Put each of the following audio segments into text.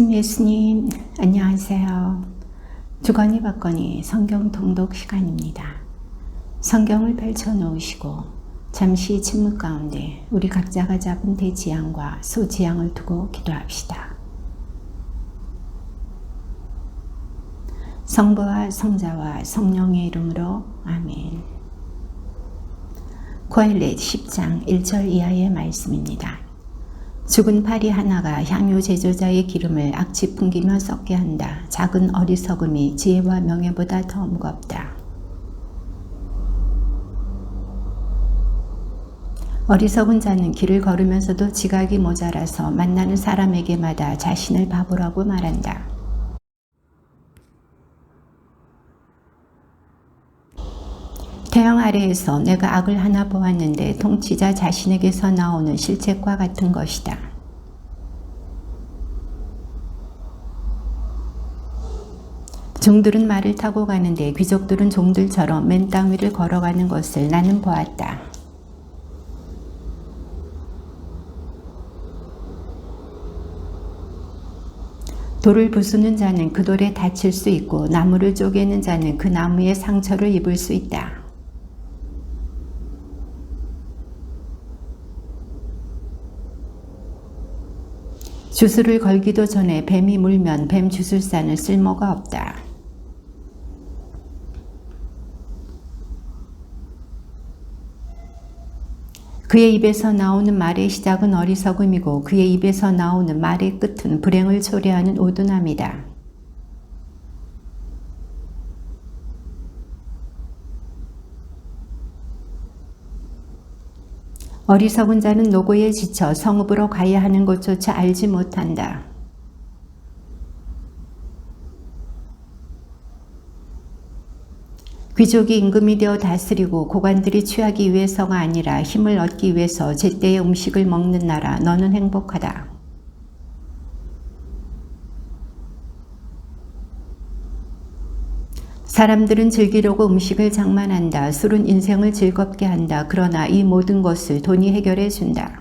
아침 예수님, 안녕하세요. 주거니 받거니 성경 통독 시간입니다. 성경을 펼쳐 놓으시고 잠시 침묵 가운데 우리 각자가 잡은 대지향과 소지향을 두고 기도합시다. 성부와 성자와 성령의 이름으로 아멘. 고헬렛 10장 1절 이하의 말씀입니다. 죽은 파리 하나가 향유 제조자의 기름을 악취 풍기며 썩게 한다. 작은 어리석음이 지혜와 명예보다 더 무겁다. 어리석은 자는 길을 걸으면서도 지각이 모자라서 만나는 사람에게마다 자신을 바보라고 말한다. 태양 아래에서 내가 악을 하나 보았는데 통치자 자신에게서 나오는 실책과 같은 것이다. 종들은 말을 타고 가는데 귀족들은 종들처럼 맨 땅 위를 걸어가는 것을 나는 보았다. 돌을 부수는 자는 그 돌에 다칠 수 있고 나무를 쪼개는 자는 그 나무에 상처를 입을 수 있다. 주술을 걸기도 전에 뱀이 물면 뱀 주술사는 쓸모가 없다. 그의 입에서 나오는 말의 시작은 어리석음이고 그의 입에서 나오는 말의 끝은 불행을 초래하는 오둔함이다. 어리석은 자는 노고에 지쳐 성읍으로 가야 하는 곳조차 알지 못한다. 귀족이 임금이 되어 다스리고 고관들이 취하기 위해서가 아니라 힘을 얻기 위해서 제때의 음식을 먹는 나라, 너는 행복하다. 사람들은 즐기려고 음식을 장만한다. 술은 인생을 즐겁게 한다. 그러나 이 모든 것을 돈이 해결해 준다.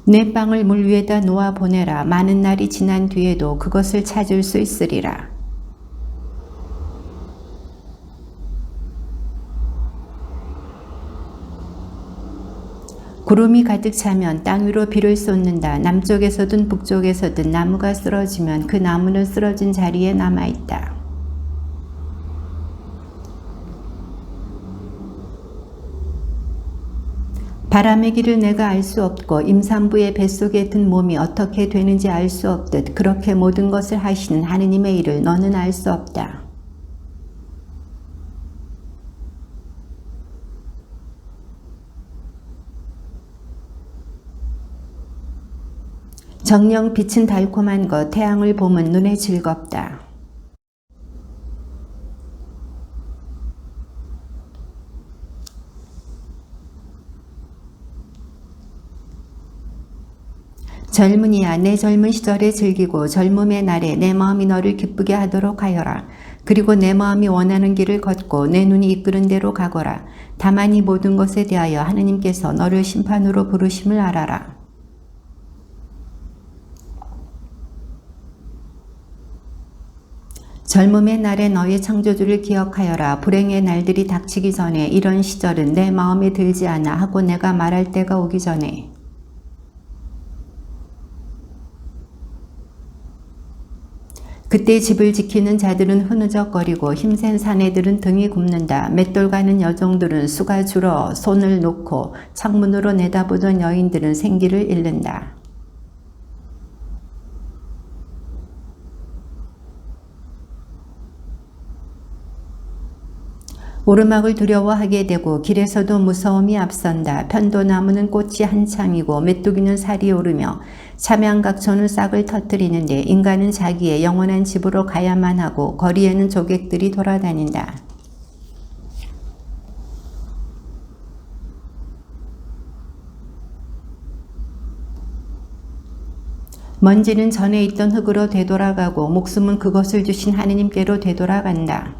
내 빵을 물 위에다 놓아 보내라. 많은 날이 지난 뒤에도 그것을 찾을 수 있으리라. 구름이 가득 차면 땅 위로 비를 쏟는다. 남쪽에서든 북쪽에서든 나무가 쓰러지면 그 나무는 쓰러진 자리에 남아있다. 바람의 길을 내가 알 수 없고 임산부의 뱃속에 든 몸이 어떻게 되는지 알 수 없듯 그렇게 모든 것을 하시는 하느님의 일을 너는 알 수 없다. 정녕 빛은 달콤한 것, 태양을 보면 눈에 즐겁다. 젊은이야, 내 젊은 시절에 즐기고 젊음의 날에 내 마음이 너를 기쁘게 하도록 하여라. 그리고 내 마음이 원하는 길을 걷고 내 눈이 이끄는 대로 가거라. 다만 이 모든 것에 대하여 하느님께서 너를 심판으로 부르심을 알아라. 젊음의 날에 너의 창조주를 기억하여라. 불행의 날들이 닥치기 전에 이런 시절은 내 마음에 들지 않아 하고 내가 말할 때가 오기 전에. 그때 집을 지키는 자들은 흐느적거리고 힘센 사내들은 등이 굽는다. 맷돌 가는 여종들은 수가 줄어 손을 놓고 창문으로 내다보던 여인들은 생기를 잃는다. 오르막을 두려워하게 되고 길에서도 무서움이 앞선다. 편도나무는 꽃이 한창이고 메뚜기는 살이 오르며 참양각초는 싹을 터뜨리는데 인간은 자기의 영원한 집으로 가야만 하고 거리에는 조객들이 돌아다닌다. 먼지는 전에 있던 흙으로 되돌아가고 목숨은 그것을 주신 하느님께로 되돌아간다.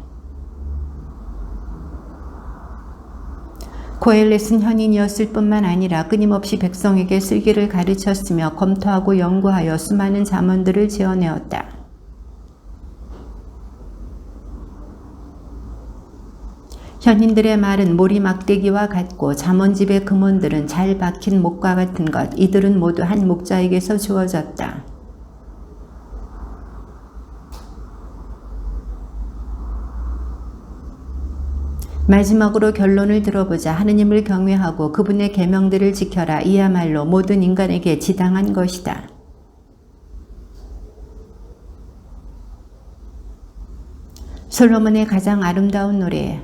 고엘렛은 현인이었을 뿐만 아니라 끊임없이 백성에게 슬기를 가르쳤으며 검토하고 연구하여 수많은 잠언들을 지어내었다. 현인들의 말은 모리 막대기와 같고 잠언집의 금원들은 잘 박힌 목과 같은 것, 이들은 모두 한 목자에게서 주어졌다. 마지막으로 결론을 들어보자. 하느님을 경외하고 그분의 계명들을 지켜라. 이야말로 모든 인간에게 지당한 것이다. 솔로몬의 가장 아름다운 노래.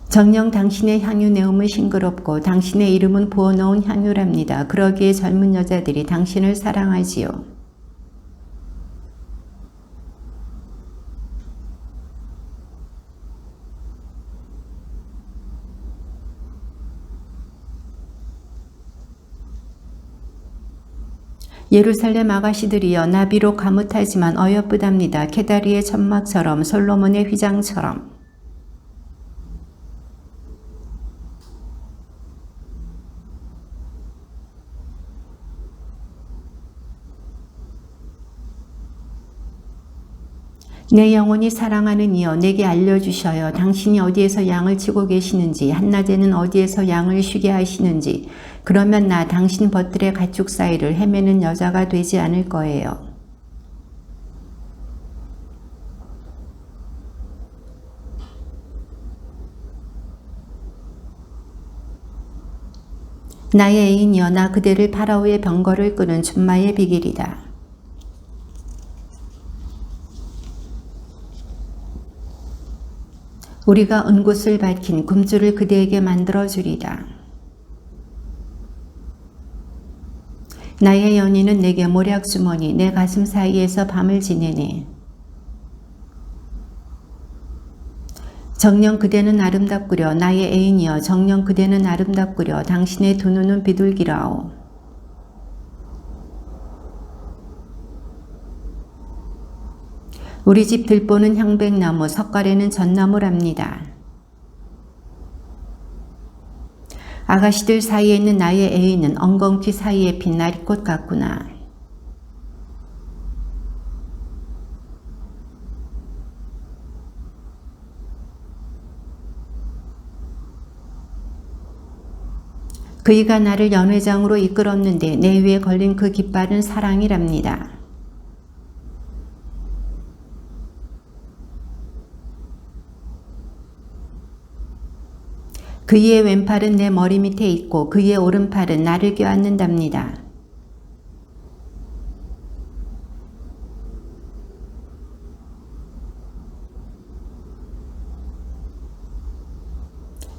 정녕 당신의 향유 내음은 싱그럽고 당신의 이름은 부어놓은 향유랍니다. 그러기에 젊은 여자들이 당신을 사랑하지요. 예루살렘 아가씨들이여 나비로 가뭇하지만 어여쁘답니다. 케다리의 천막처럼 솔로몬의 휘장처럼. 내 영혼이 사랑하는 이여 내게 알려주셔요. 당신이 어디에서 양을 치고 계시는지, 한낮에는 어디에서 양을 쉬게 하시는지. 그러면 나 당신 벗들의 가축 사이를 헤매는 여자가 되지 않을 거예요. 나의 애인이여 나 그대를 파라오의 병거를 끄는 준마의 비길이다. 우리가 은곳을 밝힌 금줄을 그대에게 만들어주리다. 나의 연인은 내게 모략주머니 내 가슴 사이에서 밤을 지내네. 정녕 그대는 아름답구려 나의 애인이여 정녕 그대는 아름답구려 당신의 두 눈은 비둘기라오. 우리 집 들보는 향백나무, 석가래는 전나무랍니다. 아가씨들 사이에 있는 나의 애인은 엉겅퀴 사이에 핀 나리꽃 같구나. 그이가 나를 연회장으로 이끌었는데 내 위에 걸린 그 깃발은 사랑이랍니다. 그의 왼팔은 내 머리 밑에 있고 그의 오른팔은 나를 껴안는답니다.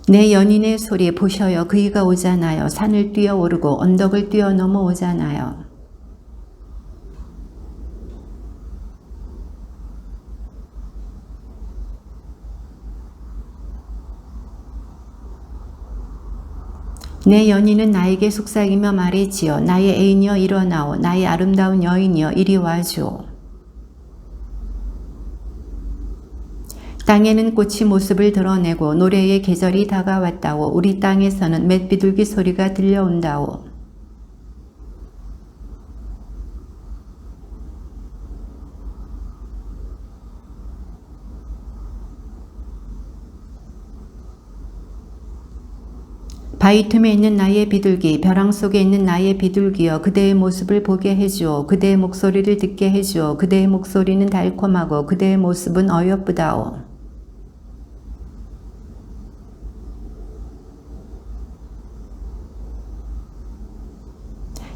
내 연인의 소리 보셔요. 그이가 오잖아요. 산을 뛰어오르고 언덕을 뛰어넘어 오잖아요. 내 연인은 나에게 속삭이며 말했지요. 나의 애인이여 일어나오. 나의 아름다운 여인이여 이리 와주오. 땅에는 꽃이 모습을 드러내고 노래의 계절이 다가왔다오. 우리 땅에서는 맷비둘기 소리가 들려온다오. 바위 틈에 있는 나의 비둘기, 벼랑 속에 있는 나의 비둘기여 그대의 모습을 보게 해주오. 그대의 목소리를 듣게 해주오. 그대의 목소리는 달콤하고 그대의 모습은 어여쁘다오.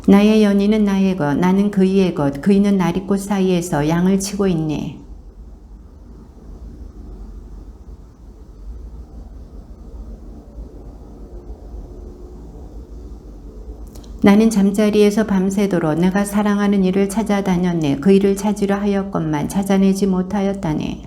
나의 연인은 나의 것, 나는 그이의 것, 그이는 나리꽃 사이에서 양을 치고 있네. 나는 잠자리에서 밤새도록 내가 사랑하는 이를 찾아다녔네. 그 이를 찾으려 하였건만 찾아내지 못하였다네.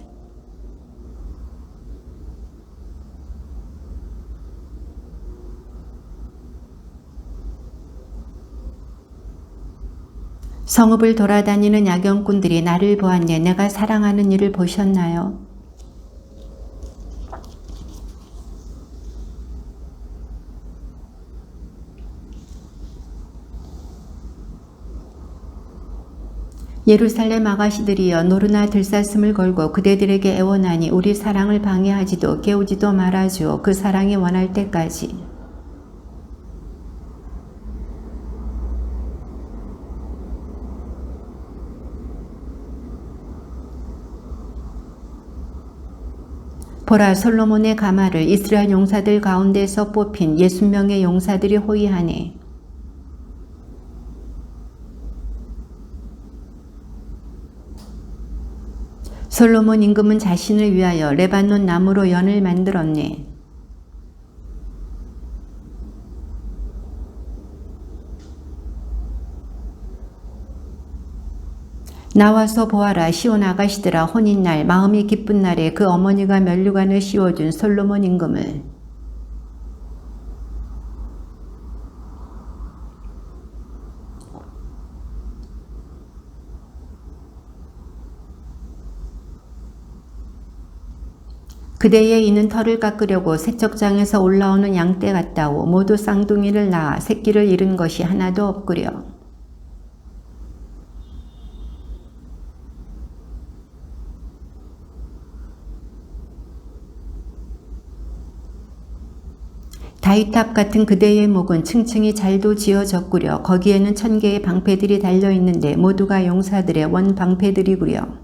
성읍을 돌아다니는 야경꾼들이 나를 보았네. 내가 사랑하는 이를 보셨나요? 예루살렘 아가씨들이여 노르나 들사슴을 걸고 그대들에게 애원하니 우리 사랑을 방해하지도 깨우지도 말아주오. 그 사랑이 원할 때까지. 보라, 솔로몬의 가마를 이스라엘 용사들 가운데서 뽑힌 60명의 용사들이 호위하네. 솔로몬 임금은 자신을 위하여 레바논 나무로 연을 만들었네. 나와서 보아라, 시온 아가씨들아. 혼인날 마음이 기쁜 날에 그 어머니가 면류관을 씌워준 솔로몬 임금을. 그대의 이는 털을 깎으려고 세척장에서 올라오는 양떼 같다오. 모두 쌍둥이를 낳아 새끼를 잃은 것이 하나도 없구려. 다윗탑 같은 그대의 목은 층층이 잘도 지어졌구려. 거기에는 1000개의 방패들이 달려있는데 모두가 용사들의 원 방패들이구려.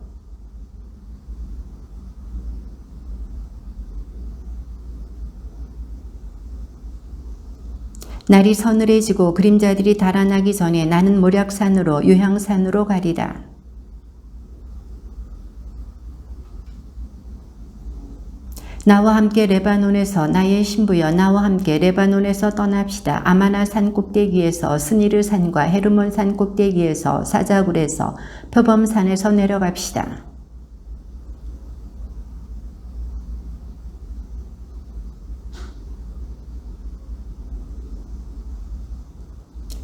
날이 서늘해지고 그림자들이 달아나기 전에 나는 모략산으로 유향산으로 가리라. 나와 함께 레바논에서 나의 신부여, 나와 함께 레바논에서 떠납시다. 아마나 산 꼭대기에서 스니르 산과 헤르몬 산 꼭대기에서 사자굴에서 표범산에서 내려갑시다.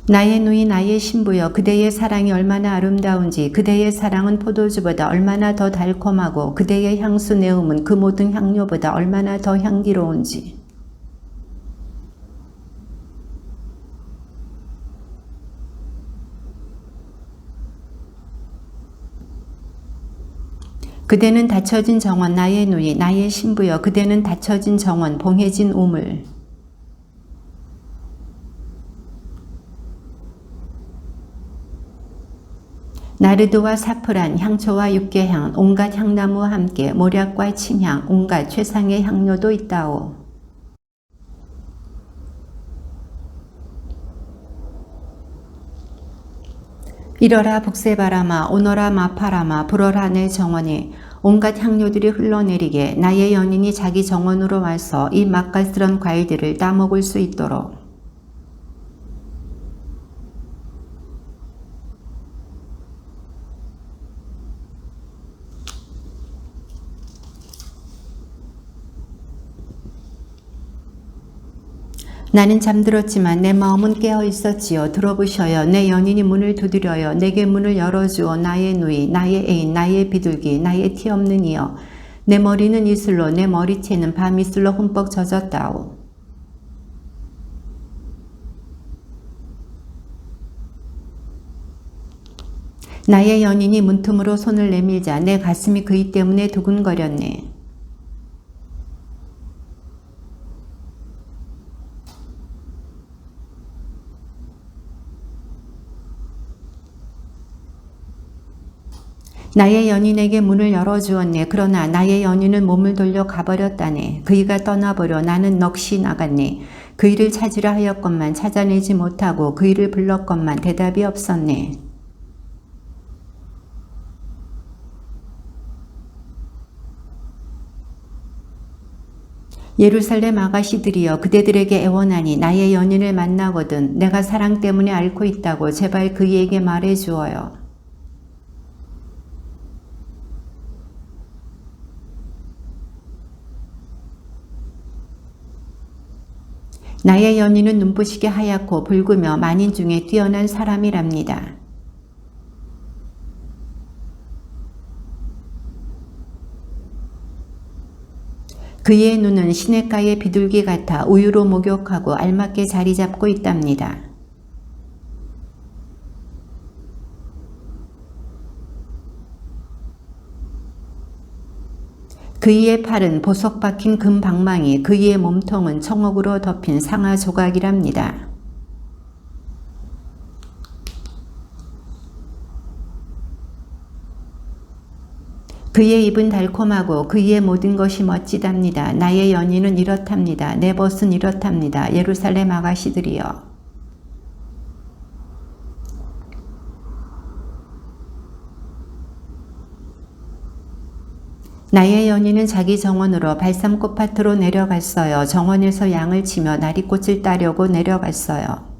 나의 누이 나의 신부여, 그대의 사랑이 얼마나 아름다운지, 그대의 사랑은 포도주보다 얼마나 더 달콤하고 그대의 향수 내음은 그 모든 향료보다 얼마나 더 향기로운지. 그대는 닫혀진 정원 나의 누이 나의 신부여, 그대는 닫혀진 정원 봉해진 우물. 나르드와 사프란, 향초와 육개향, 온갖 향나무와 함께 모략과 침향, 온갖 최상의 향료도 있다오. 이러라 북새바람아, 오너라 마파람아, 불어라 내 정원에 온갖 향료들이 흘러내리게 나의 연인이 자기 정원으로 와서 이 맛깔스런 과일들을 따먹을 수 있도록. 나는 잠들었지만 내 마음은 깨어 있었지요. 들어보셔요. 내 연인이 문을 두드려요. 내게 문을 열어주어. 나의 누이, 나의 애인, 나의 비둘기, 나의 티 없는 이여. 내 머리는 이슬로, 내 머리채는 밤이슬로 흠뻑 젖었다오. 나의 연인이 문틈으로 손을 내밀자 내 가슴이 그이 때문에 두근거렸네. 나의 연인에게 문을 열어주었네. 그러나 나의 연인은 몸을 돌려 가버렸다네. 그이가 떠나버려 나는 넋이 나갔네. 그이를 찾으려 하였건만 찾아내지 못하고 그이를 불렀건만 대답이 없었네. 예루살렘 아가씨들이여, 그대들에게 애원하니 나의 연인을 만나거든 내가 사랑 때문에 앓고 있다고 제발 그이에게 말해주어요. 나의 연인은 눈부시게 하얗고 붉으며 만인 중에 뛰어난 사람이랍니다. 그의 눈은 시냇가의 비둘기 같아 우유로 목욕하고 알맞게 자리 잡고 있답니다. 그의 팔은 보석 박힌 금 방망이, 그의 몸통은 청옥으로 덮인 상아 조각이랍니다. 그의 입은 달콤하고 그의 모든 것이 멋지답니다. 나의 연인은 이렇답니다. 내 벗은 이렇답니다. 예루살렘 아가씨들이여. 나의 연인은 자기 정원으로 발삼꽃밭으로 내려갔어요. 정원에서 양을 치며 나리꽃을 따려고 내려갔어요.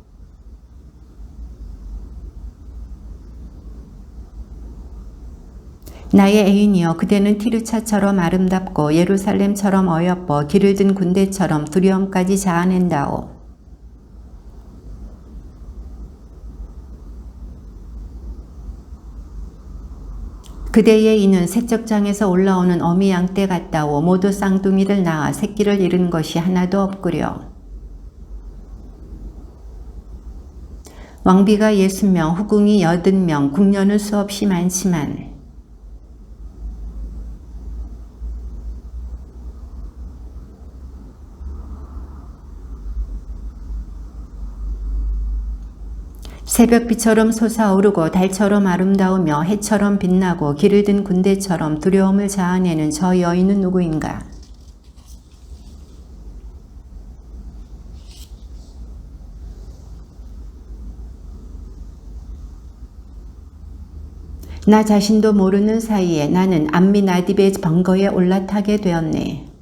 나의 애인이여, 그대는 티르차처럼 아름답고 예루살렘처럼 어여뻐 길을 든 군대처럼 두려움까지 자아낸다오. 그대의 이는 세척장에서 올라오는 어미 양떼 같다오. 모두 쌍둥이를 낳아 새끼를 잃은 것이 하나도 없구려. 왕비가 60명, 후궁이 80명, 궁녀는 수없이 많지만 새벽비처럼 솟아오르고 달처럼 아름다우며 해처럼 빛나고 길을 든 군대처럼 두려움을 자아내는 저 여인은 누구인가? 나 자신도 모르는 사이에 나는 암미나딥의 번거에 올라타게 되었네.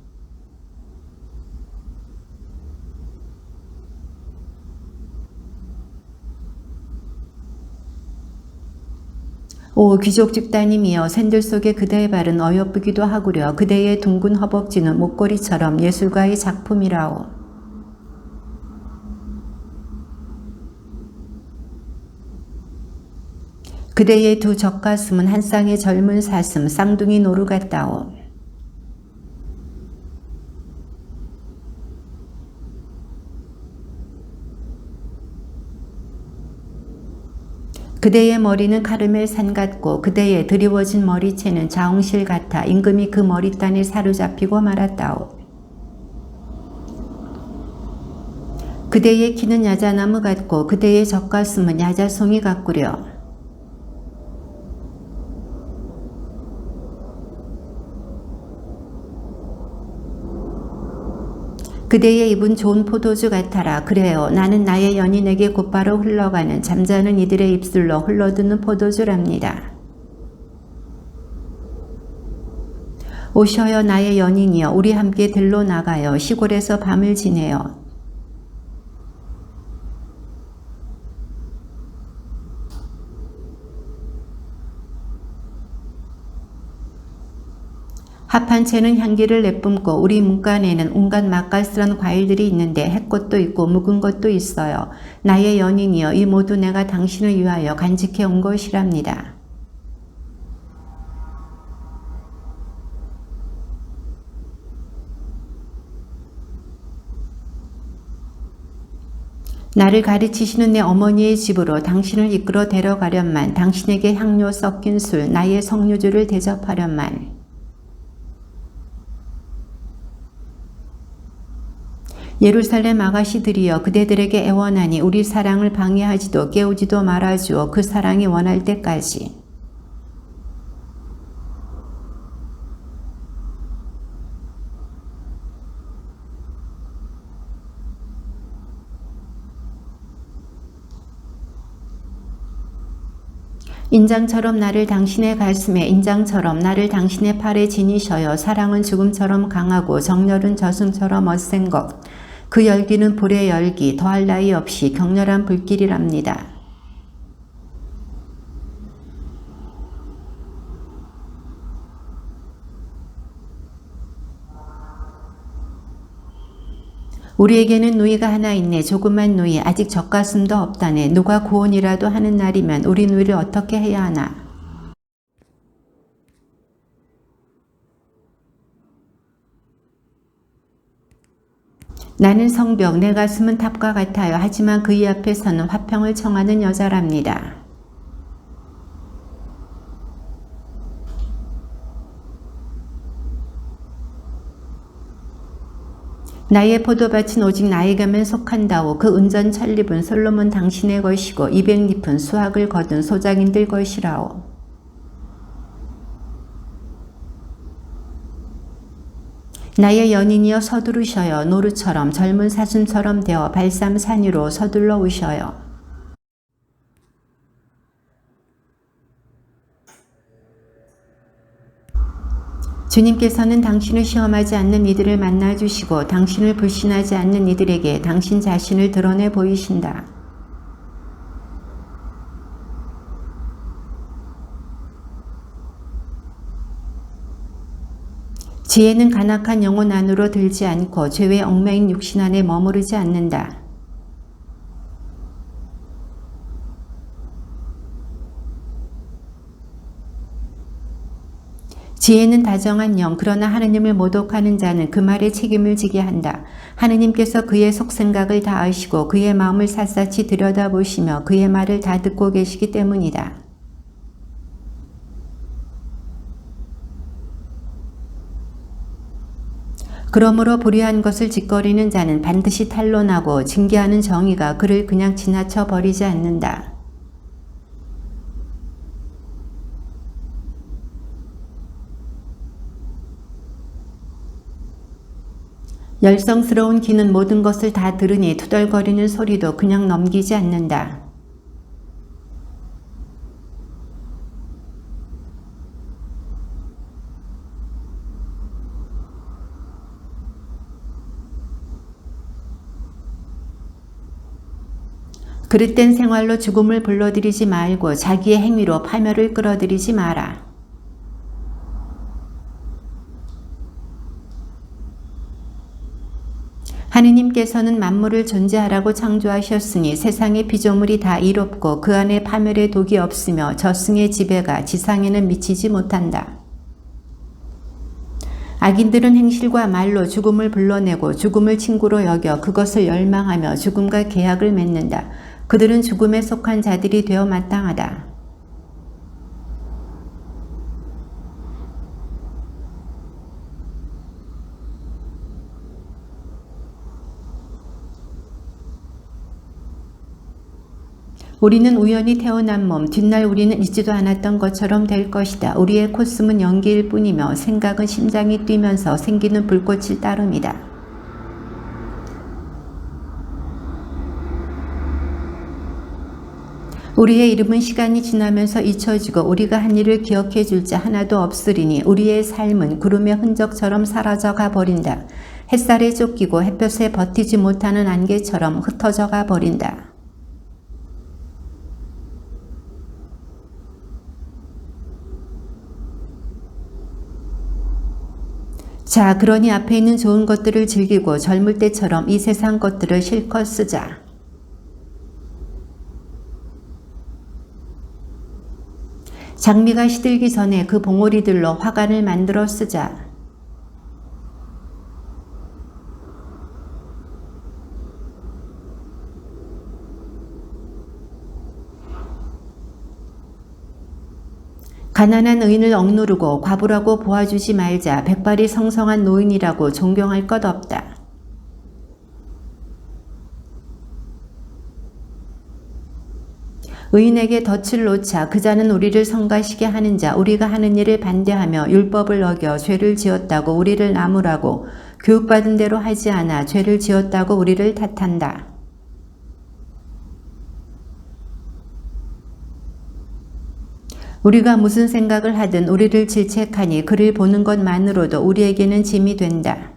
오 귀족 집단임이여, 샌들 속에 그대의 발은 어여쁘기도 하구려. 그대의 둥근 허벅지는 목걸이처럼 예술가의 작품이라오. 그대의 두 젖가슴은 한 쌍의 젊은 사슴, 쌍둥이 노루 같다오. 그대의 머리는 카르멜 산 같고 그대의 드리워진 머리채는 자웅실 같아 임금이 그 머리단에 사로잡히고 말았다오. 그대의 키는 야자나무 같고 그대의 젖가슴은 야자송이 같구려. 그대의 입은 좋은 포도주 같아라. 그래요. 나는 나의 연인에게 곧바로 흘러가는 잠자는 이들의 입술로 흘러드는 포도주랍니다. 오셔요 나의 연인이여, 우리 함께 들로 나가요. 시골에서 밤을 지내요. 합한 채는 향기를 내뿜고 우리 문간에는 온갖 맛깔스런 과일들이 있는데 햇꽃도 있고 묵은 것도 있어요. 나의 연인이여, 이 모두 내가 당신을 위하여 간직해 온 것이랍니다. 나를 가르치시는 내 어머니의 집으로 당신을 이끌어 데려가련만, 당신에게 향료 섞인 술, 나의 석류주를 대접하련만. 예루살렘 아가씨들이여, 그대들에게 애원하니 우리 사랑을 방해하지도 깨우지도 말아주어 그 사랑이 원할 때까지. 인장처럼 나를 당신의 가슴에, 인장처럼 나를 당신의 팔에 지니셔요. 사랑은 죽음처럼 강하고 정열은 저승처럼 어센 것. 그 열기는 불의 열기, 더할 나위 없이 격렬한 불길이랍니다. 우리에게는 누이가 하나 있네. 조그만 누이, 아직 젖가슴도 없다네. 누가 구원이라도 하는 날이면 우리 누이를 어떻게 해야 하나. 나는 성벽, 내 가슴은 탑과 같아요. 하지만 그의 앞에서는 화평을 청하는 여자랍니다. 나의 포도밭은 오직 나에게만 속한다오. 그 은전 천립은 솔로몬 당신의 것이고 200잎은 수확을 거둔 소작인들 것이라오. 나의 연인이여 서두르셔요. 노루처럼 젊은 사슴처럼 되어 발삼산 위로 서둘러 오셔요. 주님께서는 당신을 시험하지 않는 이들을 만나주시고 당신을 불신하지 않는 이들에게 당신 자신을 드러내 보이신다. 지혜는 간악한 영혼 안으로 들지 않고 죄의 얽매인 육신 안에 머무르지 않는다. 지혜는 다정한 영, 그러나 하느님을 모독하는 자는 그 말에 책임을 지게 한다. 하느님께서 그의 속생각을 다 아시고 그의 마음을 샅샅이 들여다보시며 그의 말을 다 듣고 계시기 때문이다. 그러므로 불의한 것을 짓거리는 자는 반드시 탄론하고 징계하는 정의가 그를 그냥 지나쳐 버리지 않는다. 열성스러운 귀는 모든 것을 다 들으니 투덜거리는 소리도 그냥 넘기지 않는다. 그릇된 생활로 죽음을 불러들이지 말고 자기의 행위로 파멸을 끌어들이지 마라. 하느님께서는 만물을 존재하라고 창조하셨으니 세상의 피조물이 다 이롭고 그 안에 파멸의 독이 없으며 저승의 지배가 지상에는 미치지 못한다. 악인들은 행실과 말로 죽음을 불러내고 죽음을 친구로 여겨 그것을 열망하며 죽음과 계약을 맺는다. 그들은 죽음에 속한 자들이 되어 마땅하다. 우리는 우연히 태어난 몸, 뒷날 우리는 잊지도 않았던 것처럼 될 것이다. 우리의 콧숨은 연기일 뿐이며 생각은 심장이 뛰면서 생기는 불꽃일 따름이다. 우리의 이름은 시간이 지나면서 잊혀지고 우리가 한 일을 기억해 줄 자 하나도 없으리니 우리의 삶은 구름의 흔적처럼 사라져 가버린다. 햇살에 쫓기고 햇볕에 버티지 못하는 안개처럼 흩어져 가버린다. 자, 그러니 앞에 있는 좋은 것들을 즐기고 젊을 때처럼 이 세상 것들을 실컷 쓰자. 장미가 시들기 전에 그 봉오리들로 화관을 만들어 쓰자. 가난한 의인을 억누르고 과부라고 보아주지 말자. 백발이 성성한 노인이라고 존경할 것 없다. 의인에게 덫을 놓자. 그 자는 우리를 성가시게 하는 자. 우리가 하는 일을 반대하며 율법을 어겨 죄를 지었다고 우리를 나무라고 교육받은 대로 하지 않아 죄를 지었다고 우리를 탓한다. 우리가 무슨 생각을 하든 우리를 질책하니 그를 보는 것만으로도 우리에게는 짐이 된다.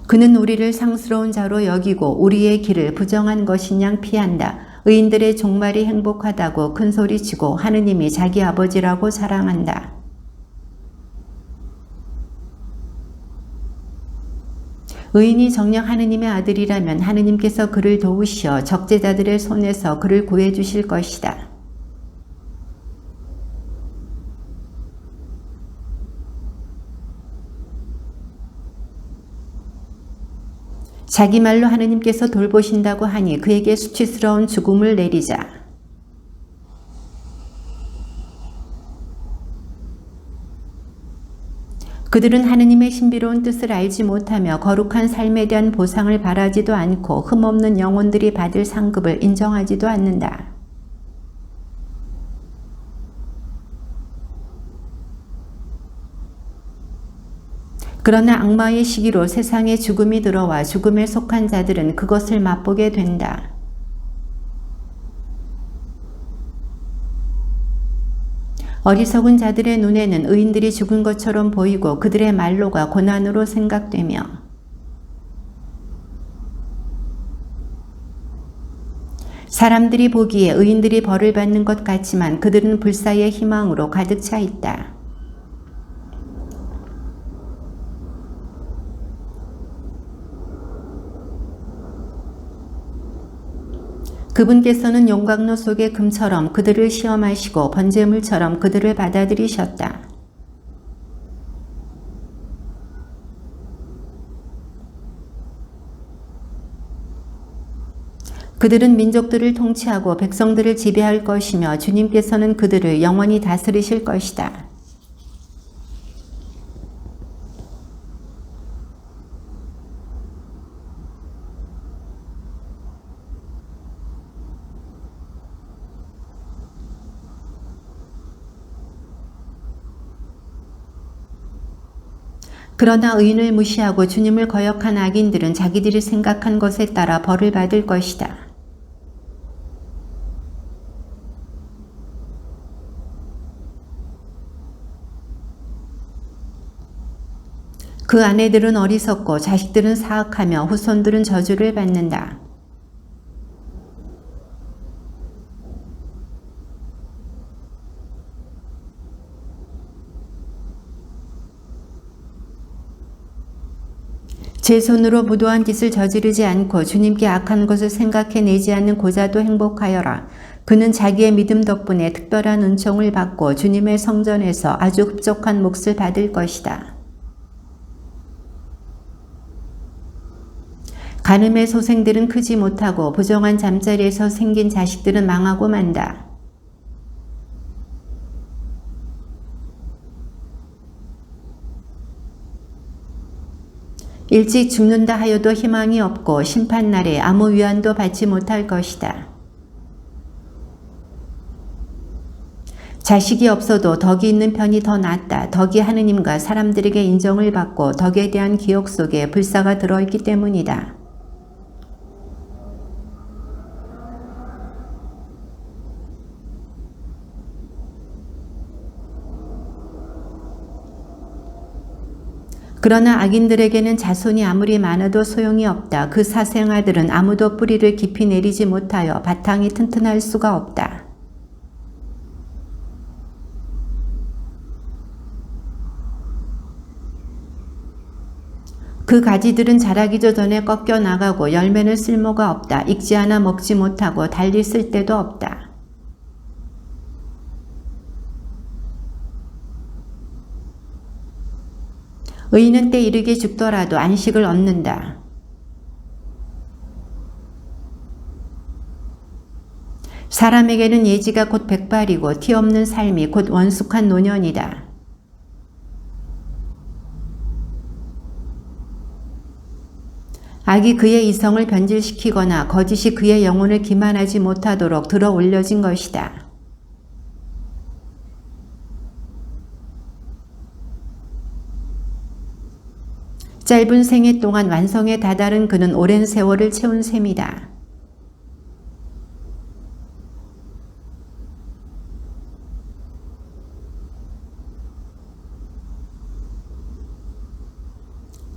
그는 우리를 상스러운 자로 여기고 우리의 길을 부정한 것인 양 피한다. 의인들의 종말이 행복하다고 큰소리치고 하느님이 자기 아버지라고 자랑한다. 의인이 정녕 하느님의 아들이라면 하느님께서 그를 도우시어 적재자들의 손에서 그를 구해주실 것이다. 자기 말로 하느님께서 돌보신다고 하니 그에게 수치스러운 죽음을 내리자. 그들은 하느님의 신비로운 뜻을 알지 못하며 거룩한 삶에 대한 보상을 바라지도 않고 흠없는 영혼들이 받을 상급을 인정하지도 않는다. 그러나 악마의 시기로 세상에 죽음이 들어와 죽음에 속한 자들은 그것을 맛보게 된다. 어리석은 자들의 눈에는 의인들이 죽은 것처럼 보이고 그들의 말로가 고난으로 생각되며 사람들이 보기에 의인들이 벌을 받는 것 같지만 그들은 불사의 희망으로 가득 차 있다. 그분께서는 용광로 속의 금처럼 그들을 시험하시고 번제물처럼 그들을 받아들이셨다. 그들은 민족들을 통치하고 백성들을 지배할 것이며 주님께서는 그들을 영원히 다스리실 것이다. 그러나 의인을 무시하고 주님을 거역한 악인들은 자기들이 생각한 것에 따라 벌을 받을 것이다. 그 아내들은 어리석고 자식들은 사악하며 후손들은 저주를 받는다. 제 손으로 무도한 짓을 저지르지 않고 주님께 악한 것을 생각해내지 않는 고자도 행복하여라. 그는 자기의 믿음 덕분에 특별한 은총을 받고 주님의 성전에서 아주 흡족한 몫을 받을 것이다. 간음의 소생들은 크지 못하고 부정한 잠자리에서 생긴 자식들은 망하고 만다. 일찍 죽는다 하여도 희망이 없고 심판날에 아무 위안도 받지 못할 것이다. 자식이 없어도 덕이 있는 편이 더 낫다. 덕이 하느님과 사람들에게 인정을 받고 덕에 대한 기억 속에 불사가 들어있기 때문이다. 그러나 악인들에게는 자손이 아무리 많아도 소용이 없다. 그 사생아들은 아무도 뿌리를 깊이 내리지 못하여 바탕이 튼튼할 수가 없다. 그 가지들은 자라기 전에 꺾여 나가고 열매는 쓸모가 없다. 익지 않아 먹지 못하고 달리 쓸 데도 없다. 의인은 때 이르게 죽더라도 안식을 얻는다. 사람에게는 예지가 곧 백발이고 티 없는 삶이 곧 원숙한 노년이다. 악이 그의 이성을 변질시키거나 거짓이 그의 영혼을 기만하지 못하도록 들어 올려진 것이다. 짧은 생애 동안 완성에 다다른 그는 오랜 세월을 채운 셈이다.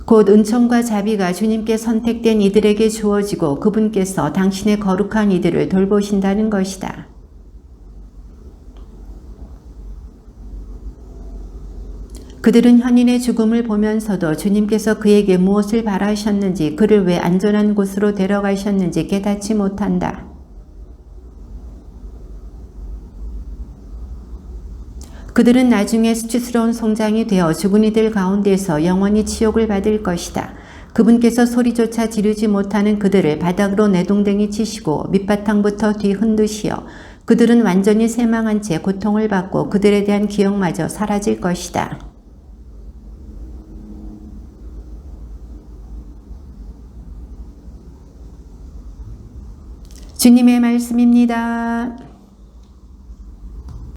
곧 은총과 자비가 주님께 선택된 이들에게 주어지고 그분께서 당신의 거룩한 이들을 돌보신다는 것이다. 그들은 현인의 죽음을 보면서도 주님께서 그에게 무엇을 바라셨는지, 그를 왜 안전한 곳으로 데려가셨는지 깨닫지 못한다. 그들은 나중에 수치스러운 송장이 되어 죽은 이들 가운데서 영원히 치욕을 받을 것이다. 그분께서 소리조차 지르지 못하는 그들을 바닥으로 내동댕이 치시고 밑바탕부터 뒤 흔드시어 그들은 완전히 쇠망한 채 고통을 받고 그들에 대한 기억마저 사라질 것이다. 주님의 말씀입니다.